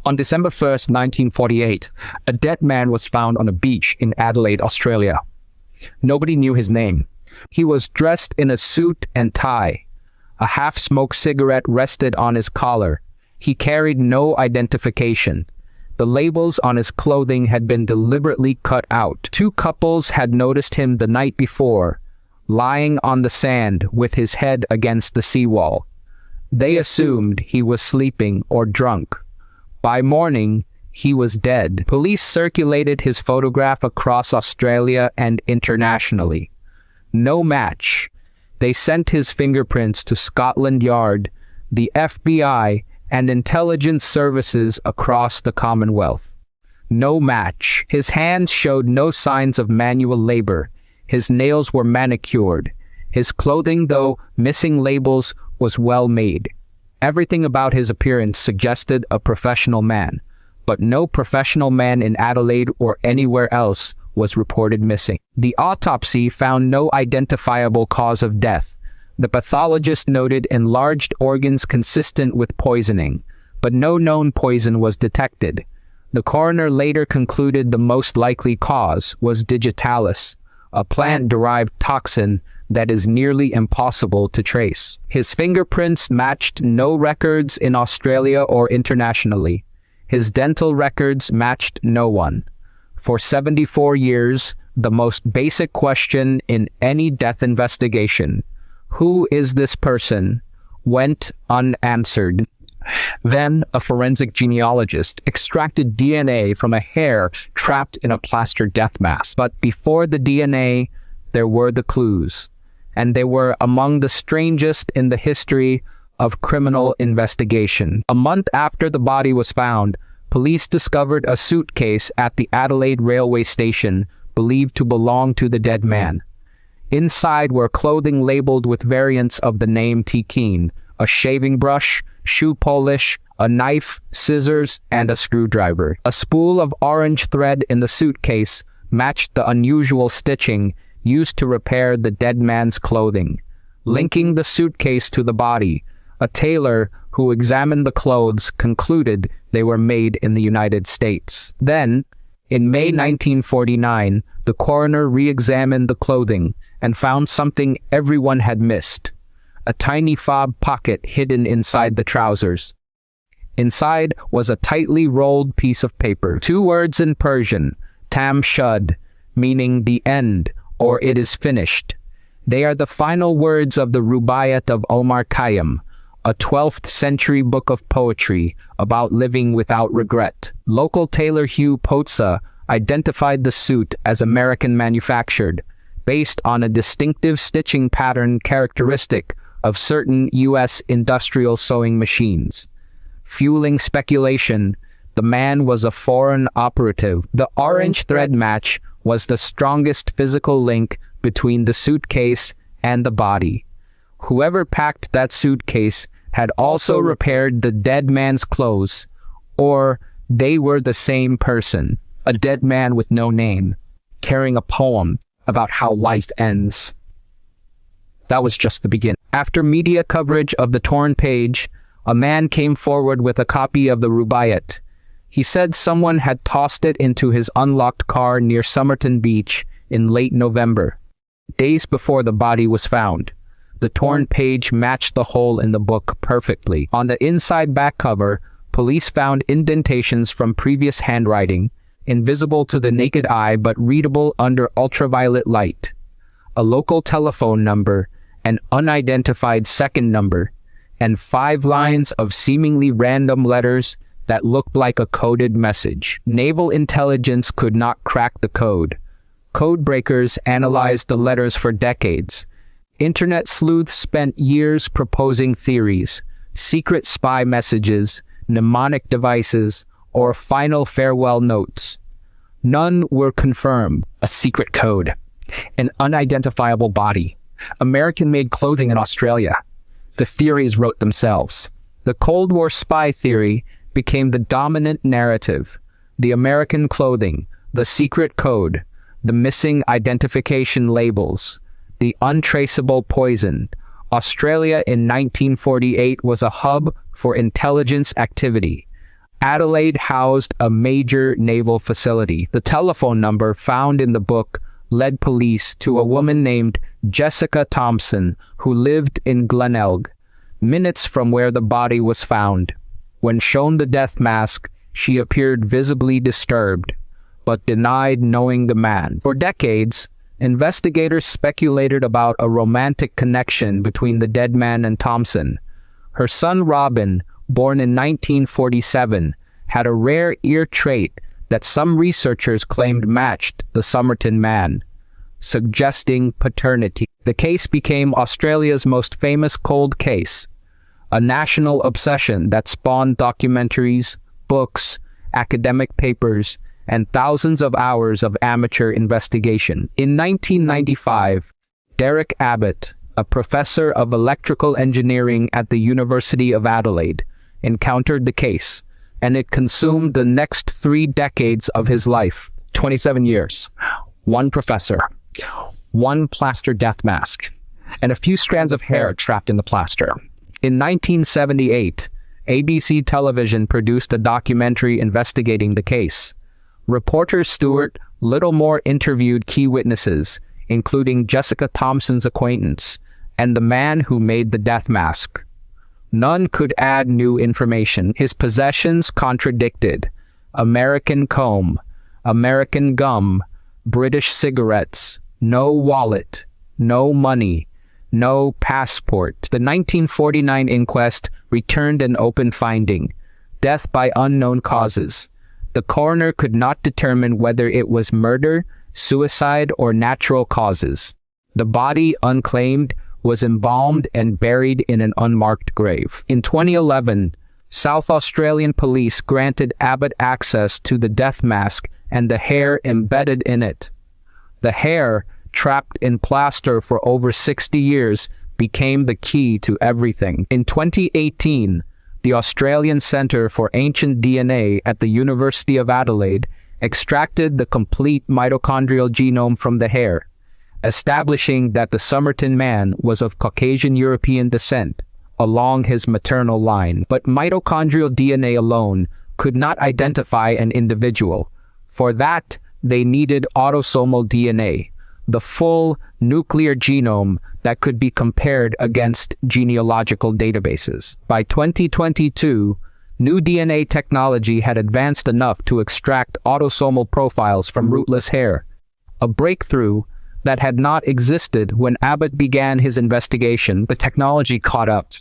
On December 1st, 1948, a dead man was found on a beach in Adelaide, Australia. Nobody knew his name. He was dressed in a suit and tie. A half-smoked cigarette rested on his collar. He carried no identification. The labels on his clothing had been deliberately cut out. Two couples had noticed him the night before, lying on the sand with his head against the seawall. They assumed he was sleeping or drunk. By morning, he was dead. Police circulated his photograph across Australia and internationally. No match. They sent his fingerprints to Scotland Yard, the FBI, and intelligence services across the Commonwealth. No match. His hands showed no signs of manual labor. His nails were manicured. His clothing, though missing labels, was well made. Everything about his appearance suggested a professional man, but no professional man in Adelaide or anywhere else was reported missing. The autopsy found no identifiable cause of death. The pathologist noted enlarged organs consistent with poisoning, but no known poison was detected. The coroner later concluded the most likely cause was digitalis, a plant-derived toxin that is nearly impossible to trace. His fingerprints matched no records in Australia or internationally. His dental records matched no one. For 74 years, the most basic question in any death investigation, who is this person, went unanswered. Then, a forensic genealogist extracted DNA from a hair trapped in a plaster death mask. But before the DNA, there were the clues, and they were among the strangest in the history of criminal investigation. A month after the body was found, police discovered a suitcase at the Adelaide railway station believed to belong to the dead man. Inside were clothing labeled with variants of the name Tikeen, a shaving brush, shoe polish, a knife, scissors, and a screwdriver. A spool of orange thread in the suitcase matched the unusual stitching used to repair the dead man's clothing. Linking the suitcase to the body, a tailor who examined the clothes concluded they were made in the United States. Then, in May 1949, the coroner re-examined the clothing and found something everyone had missed: a tiny fob pocket hidden inside the trousers. Inside was a tightly rolled piece of paper. Two words in Persian, tam shud, meaning the end, or it is finished. They are the final words of the Rubaiyat of Omar Khayyam, a 12th century book of poetry about living without regret. Local tailor Hugh Potsa identified the suit as American manufactured, based on a distinctive stitching pattern characteristic of certain U.S. industrial sewing machines. Fueling speculation, the man was a foreign operative. The orange thread match was the strongest physical link between the suitcase and the body. Whoever packed that suitcase had also repaired the dead man's clothes, or they were the same person, a dead man with no name, carrying a poem about how life ends. That was just the beginning. After media coverage of the torn page, a man came forward with a copy of the Rubaiyat. He said someone had tossed it into his unlocked car near Somerton Beach in late November, days before the body was found. The torn page matched the hole in the book perfectly. On the inside back cover, police found indentations from previous handwriting, invisible to the naked eye but readable under ultraviolet light. A local telephone number, an unidentified second number, and 5 lines of seemingly random letters that looked like a coded message. Naval intelligence could not crack the code. Code breakers analyzed the letters for decades. Internet sleuths spent years proposing theories, secret spy messages, mnemonic devices, or final farewell notes. None were confirmed. A secret code, an unidentifiable body, American-made clothing in Australia. The theories wrote themselves. The Cold War spy theory became the dominant narrative. The American clothing, the secret code, the missing identification labels, the untraceable poison. Australia in 1948 was a hub for intelligence activity. Adelaide housed a major naval facility. The telephone number found in the book led police to a woman named Jessica Thompson, who lived in Glenelg, minutes from where the body was found. When shown the death mask, she appeared visibly disturbed, but denied knowing the man. For decades, investigators speculated about a romantic connection between the dead man and Thompson. Her son Robin, born in 1947, had a rare ear trait that some researchers claimed matched the Somerton man, suggesting paternity. The case became Australia's most famous cold case, a national obsession that spawned documentaries, books, academic papers, and thousands of hours of amateur investigation. In 1995, Derek Abbott, a professor of electrical engineering at the University of Adelaide, encountered the case, and it consumed the next 3 decades of his life. 27 years, 1 professor, 1 plaster death mask, and a few strands of hair trapped in the plaster. In 1978, ABC television produced a documentary investigating the case. Reporter Stuart Littlemore interviewed key witnesses, including Jessica Thompson's acquaintance and the man who made the death mask. None could add new information. His possessions contradicted: American comb, American gum, British cigarettes, no wallet, no money, no passport. The 1949 inquest returned an open finding: death by unknown causes. The coroner could not determine whether it was murder, suicide, or natural causes. The body, unclaimed, was embalmed and buried in an unmarked grave. In 2011, South Australian police granted Abbott access to the death mask and the hair embedded in it. The hair, trapped in plaster for over 60 years, became the key to everything. In 2018, the Australian Centre for Ancient DNA at the University of Adelaide extracted the complete mitochondrial genome from the hair, establishing that the Somerton man was of Caucasian European descent along his maternal line. But mitochondrial DNA alone could not identify an individual. For that, they needed autosomal DNA, the full nuclear genome that could be compared against genealogical databases. By 2022, new DNA technology had advanced enough to extract autosomal profiles from rootless hair, a breakthrough that had not existed when Abbott began his investigation. The technology caught up,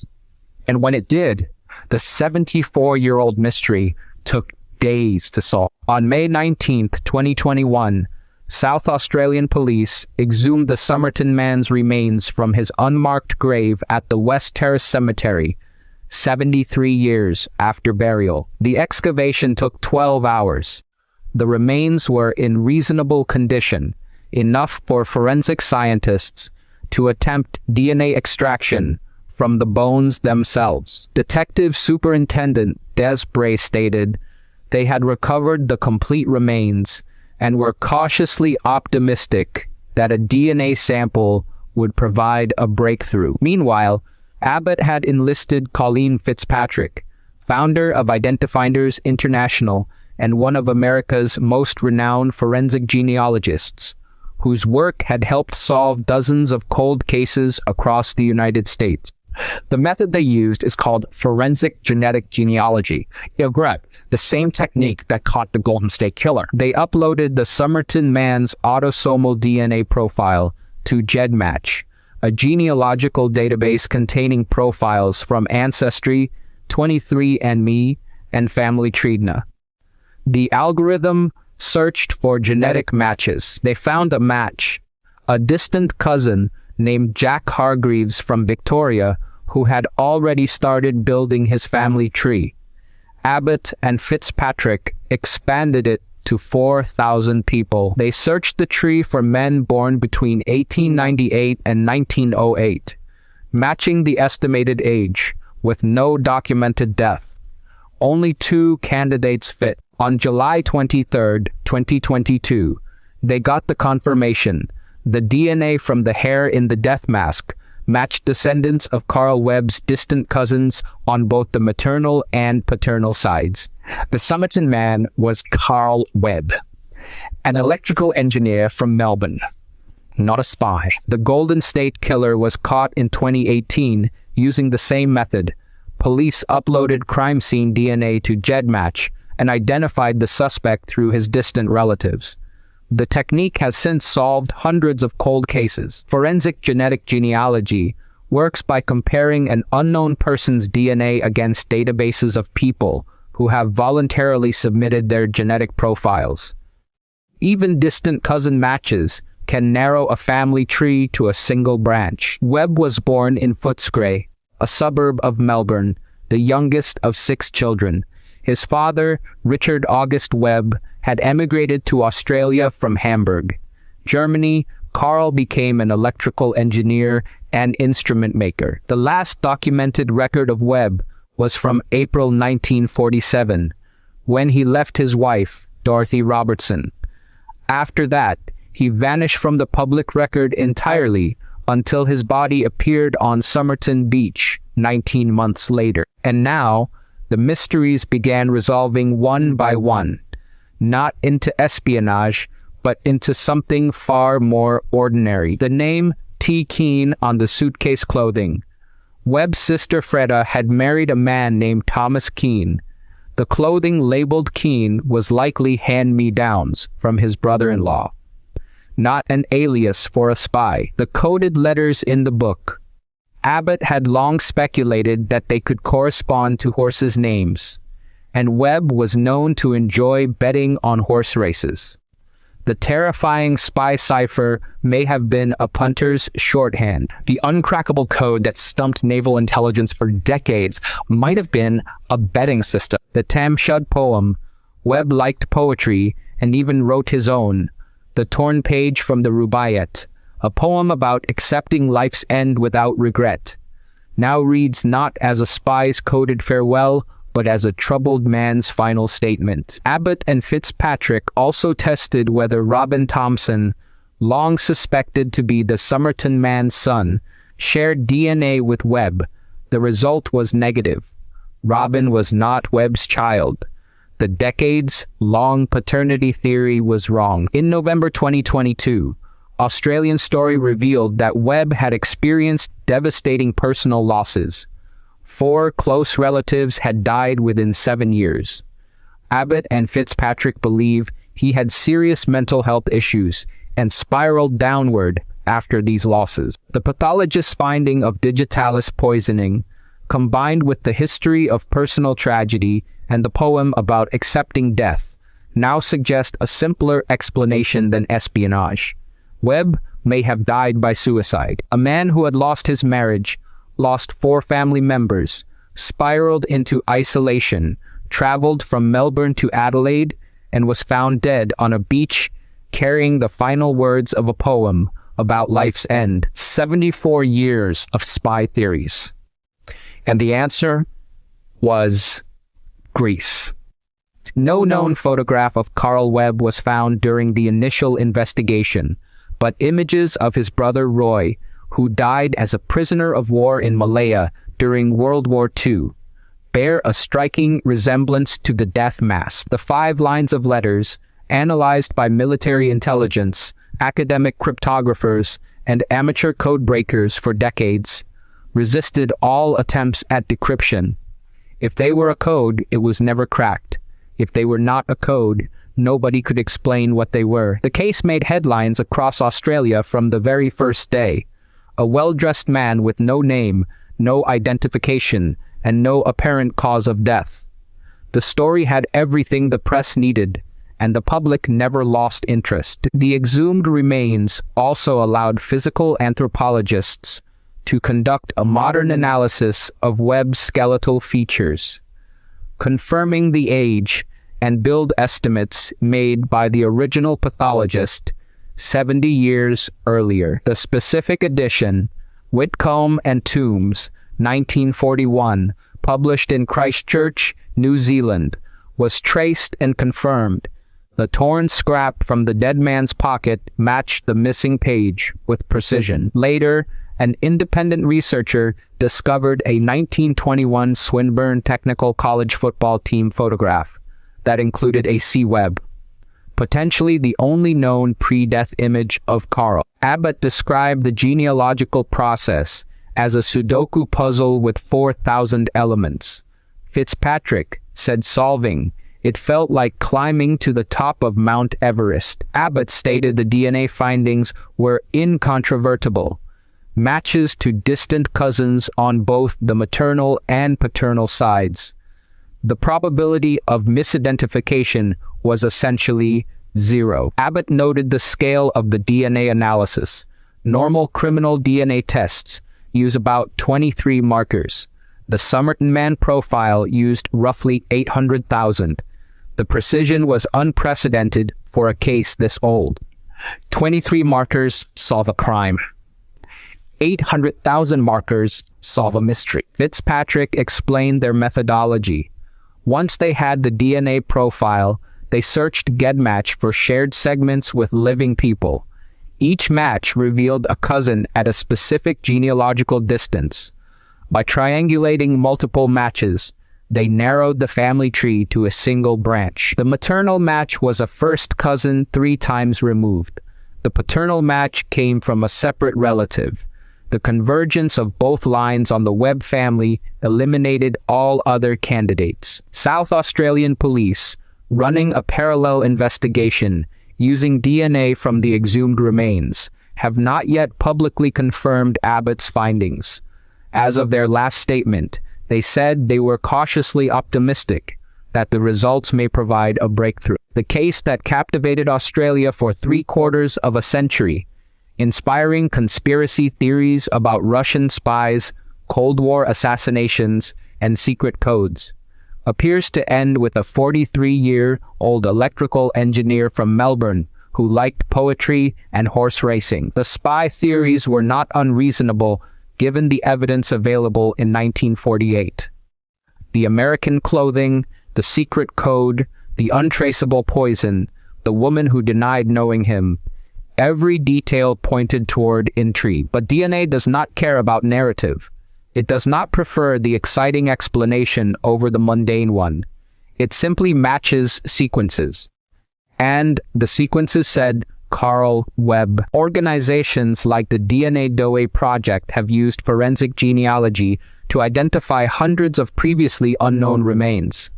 and when it did, the 74-year-old mystery took days to solve. On May 19, 2021, South Australian police exhumed the Somerton man's remains from his unmarked grave at the West Terrace Cemetery, 73 years after burial. The excavation took 12 hours. The remains were in reasonable condition, enough for forensic scientists to attempt DNA extraction from the bones themselves. Detective Superintendent Des Bray stated they had recovered the complete remains and were cautiously optimistic that a DNA sample would provide a breakthrough. Meanwhile, Abbott had enlisted Colleen Fitzpatrick, founder of Identifinders International and one of America's most renowned forensic genealogists, whose work had helped solve dozens of cold cases across the United States. The method they used is called forensic genetic genealogy. The same technique that caught the Golden State Killer. They uploaded the Somerton man's autosomal DNA profile to GEDmatch, a genealogical database containing profiles from Ancestry, 23andMe, and Family Tree. The algorithm searched for genetic matches. They found a match: a distant cousin named Jack Hargreaves from Victoria, who had already started building his family tree. Abbott and Fitzpatrick expanded it to 4,000 people. They searched the tree for men born between 1898 and 1908, matching the estimated age, with no documented death. Only 2 candidates fit. On July 23, 2022, they got the confirmation: the DNA from the hair in the death mask matched descendants of Carl Webb's distant cousins on both the maternal and paternal sides. The Somerton man was Carl Webb, an electrical engineer from Melbourne, not a spy. The Golden State Killer was caught in 2018 using the same method. Police uploaded crime scene DNA to GEDmatch and identified the suspect through his distant relatives. The technique has since solved hundreds of cold cases. Forensic genetic genealogy works by comparing an unknown person's DNA against databases of people who have voluntarily submitted their genetic profiles. Even distant cousin matches can narrow a family tree to a single branch. Webb was born in Footscray, a suburb of Melbourne, the youngest of 6 children. His father, Richard August Webb, had emigrated to Australia from Hamburg, Germany. Carl became an electrical engineer and instrument maker. The last documented record of Webb was from April 1947, when he left his wife, Dorothy Robertson. After that, he vanished from the public record entirely until his body appeared on Somerton Beach 19 months later. And now, the mysteries began resolving one by one, not into espionage, but into something far more ordinary. The name T. Keane on the suitcase clothing. Webb's sister Freda had married a man named Thomas Keane. The clothing labeled Keane was likely hand-me-downs from his brother-in-law, not an alias for a spy. The coded letters in the book. Abbott had long speculated that they could correspond to horses' names, and Webb was known to enjoy betting on horse races. The terrifying spy cipher may have been a punter's shorthand. The uncrackable code that stumped naval intelligence for decades might have been a betting system. The Tam Shud poem. Webb liked poetry and even wrote his own, The Torn Page from the Rubaiyat, a poem about accepting life's end without regret, now reads not as a spy's coded farewell, but as a troubled man's final statement. Abbott and Fitzpatrick also tested whether Robin Thompson, long suspected to be the Somerton man's son, shared DNA with Webb. The result was negative. Robin was not Webb's child. The decades-long paternity theory was wrong. In November 2022, Australian Story revealed that Webb had experienced devastating personal losses. 4 close relatives had died within 7 years. Abbott and Fitzpatrick believe he had serious mental health issues and spiraled downward after these losses. The pathologist's finding of digitalis poisoning, combined with the history of personal tragedy and the poem about accepting death, now suggest a simpler explanation than espionage. Webb may have died by suicide. A man who had lost his marriage, lost 4 family members, spiraled into isolation, traveled from Melbourne to Adelaide, and was found dead on a beach carrying the final words of a poem about life's end. 74 years of spy theories. And the answer was grief. No known photograph of Carl Webb was found during the initial investigation, but images of his brother Roy, who died as a prisoner of war in Malaya during World War II, bear a striking resemblance to the death mask. The 5 lines of letters, analyzed by military intelligence, academic cryptographers, and amateur codebreakers for decades, resisted all attempts at decryption. If they were a code, it was never cracked. If they were not a code, nobody could explain what they were. The case made headlines across Australia from the very first day. A well-dressed man with no name, no identification, and no apparent cause of death. The story had everything the press needed, and the public never lost interest. The exhumed remains also allowed physical anthropologists to conduct a modern analysis of Webb's skeletal features, confirming the age and build estimates made by the original pathologist 70 years earlier. The specific edition, Whitcomb and Toombs, 1941, published in Christchurch, New Zealand, was traced and confirmed. The torn scrap from the dead man's pocket matched the missing page with precision. Later, an independent researcher discovered a 1921 Swinburne Technical College football team photograph that included a C-web, potentially the only known pre-death image of Carl. Abbott described the genealogical process as a Sudoku puzzle with 4,000 elements. Fitzpatrick said solving it felt like climbing to the top of Mount Everest. Abbott stated the DNA findings were incontrovertible, matches to distant cousins on both the maternal and paternal sides. The probability of misidentification was essentially zero. Abbott noted the scale of the DNA analysis. Normal criminal DNA tests use about 23 markers. The Somerton man profile used roughly 800,000. The precision was unprecedented for a case this old. 23 markers solve a crime. 800,000 markers solve a mystery. Fitzpatrick explained their methodology. Once they had the DNA profile, they searched GEDmatch for shared segments with living people. Each match revealed a cousin at a specific genealogical distance. By triangulating multiple matches, they narrowed the family tree to a single branch. The maternal match was a first cousin 3 times removed. The paternal match came from a separate relative. The convergence of both lines on the Webb family eliminated all other candidates. South Australian police, running a parallel investigation using DNA from the exhumed remains, have not yet publicly confirmed Abbott's findings. As of their last statement, they said they were cautiously optimistic that the results may provide a breakthrough. The case that captivated Australia for 3/4 of a century, inspiring conspiracy theories about Russian spies, Cold War assassinations, and secret codes, appears to end with a 43-year-old electrical engineer from Melbourne who liked poetry and horse racing. The spy theories were not unreasonable given the evidence available in 1948. The American clothing, the secret code, the untraceable poison, the woman who denied knowing him, every detail pointed toward intrigue. But DNA does not care about narrative. It does not prefer the exciting explanation over the mundane one. It simply matches sequences. And the sequences said Carl Webb. Organizations like the DNA Doe Project have used forensic genealogy to identify hundreds of previously unknown remains,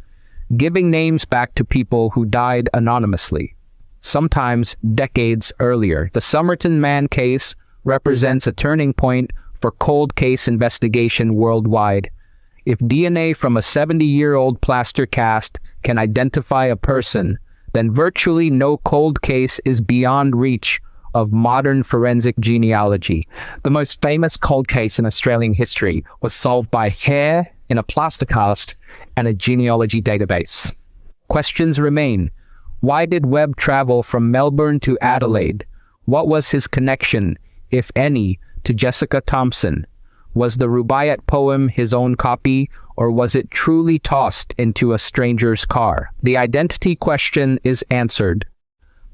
giving names back to people who died anonymously, sometimes decades earlier. The Somerton man case represents a turning point for cold case investigation worldwide. If DNA from a 70-year-old plaster cast can identify a person, then virtually no cold case is beyond reach of modern forensic genealogy. The most famous cold case in Australian history was solved by hair in a plaster cast and a genealogy database. Questions remain. Why did Webb travel from Melbourne to Adelaide? What was his connection, if any, to Jessica Thomson? Was the Rubaiyat poem his own copy, or was it truly tossed into a stranger's car? The identity question is answered.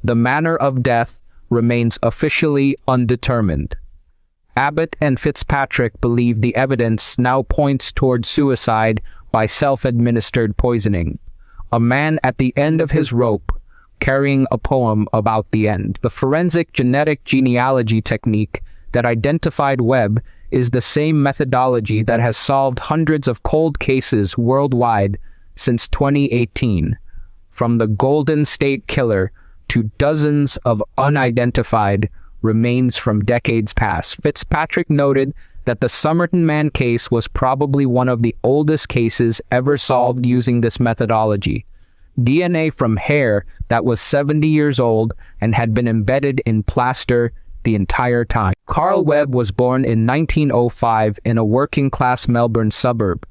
The manner of death remains officially undetermined. Abbott and Fitzpatrick believe the evidence now points toward suicide by self-administered poisoning. A man at the end of his rope, carrying a poem about the end. The forensic genetic genealogy technique that identified Webb is the same methodology that has solved hundreds of cold cases worldwide since 2018, from the Golden State Killer to dozens of unidentified remains from decades past. Fitzpatrick noted that the Somerton man case was probably one of the oldest cases ever solved using this methodology. DNA from hair that was 70 years old and had been embedded in plaster the entire time. Carl Webb was born in 1905 in a working-class Melbourne suburb.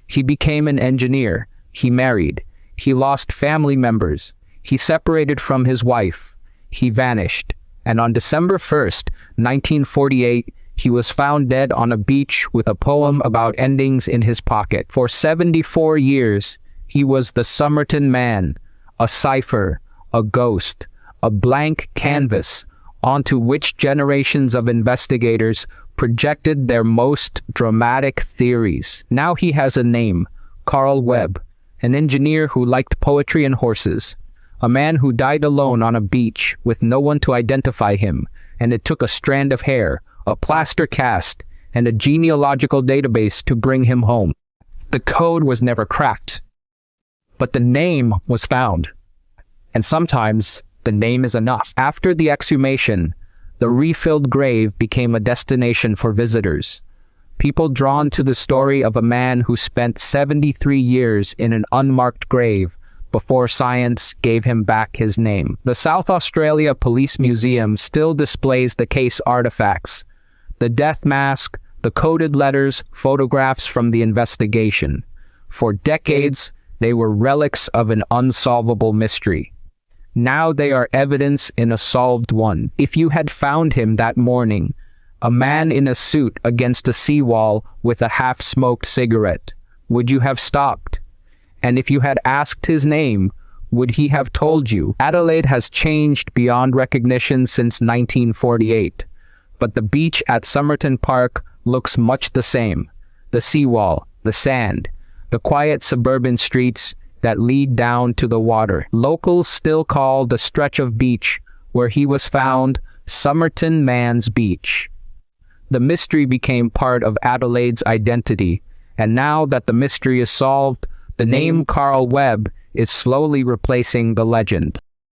He became an engineer. He married. He lost family members. He separated from his wife. He vanished. And on December 1st, 1948, he was found dead on a beach with a poem about endings in his pocket. For 74 years, he was the Somerton man, a cipher, a ghost, a blank canvas onto which generations of investigators projected their most dramatic theories. Now he has a name, Carl Webb, an engineer who liked poetry and horses, a man who died alone on a beach with no one to identify him, and it took a strand of hair, a plaster cast, and a genealogical database to bring him home. The code was never cracked, but the name was found. And sometimes the name is enough. After the exhumation, the refilled grave became a destination for visitors. People drawn to the story of a man who spent 73 years in an unmarked grave before science gave him back his name. The South Australia Police Museum still displays the case artifacts, the death mask, the coded letters, photographs from the investigation. For decades, they were relics of an unsolvable mystery. Now they are evidence in a solved one. If you had found him that morning, a man in a suit against a seawall with a half-smoked cigarette, would you have stopped? And if you had asked his name, would he have told you? Adelaide has changed beyond recognition since 1948, but the beach at Somerton Park looks much the same. The seawall, the sand, the quiet suburban streets that lead down to the water. Locals still call the stretch of beach where he was found Somerton Man's Beach. The mystery became part of Adelaide's identity, and now that the mystery is solved, the name Carl Webb is slowly replacing the legend.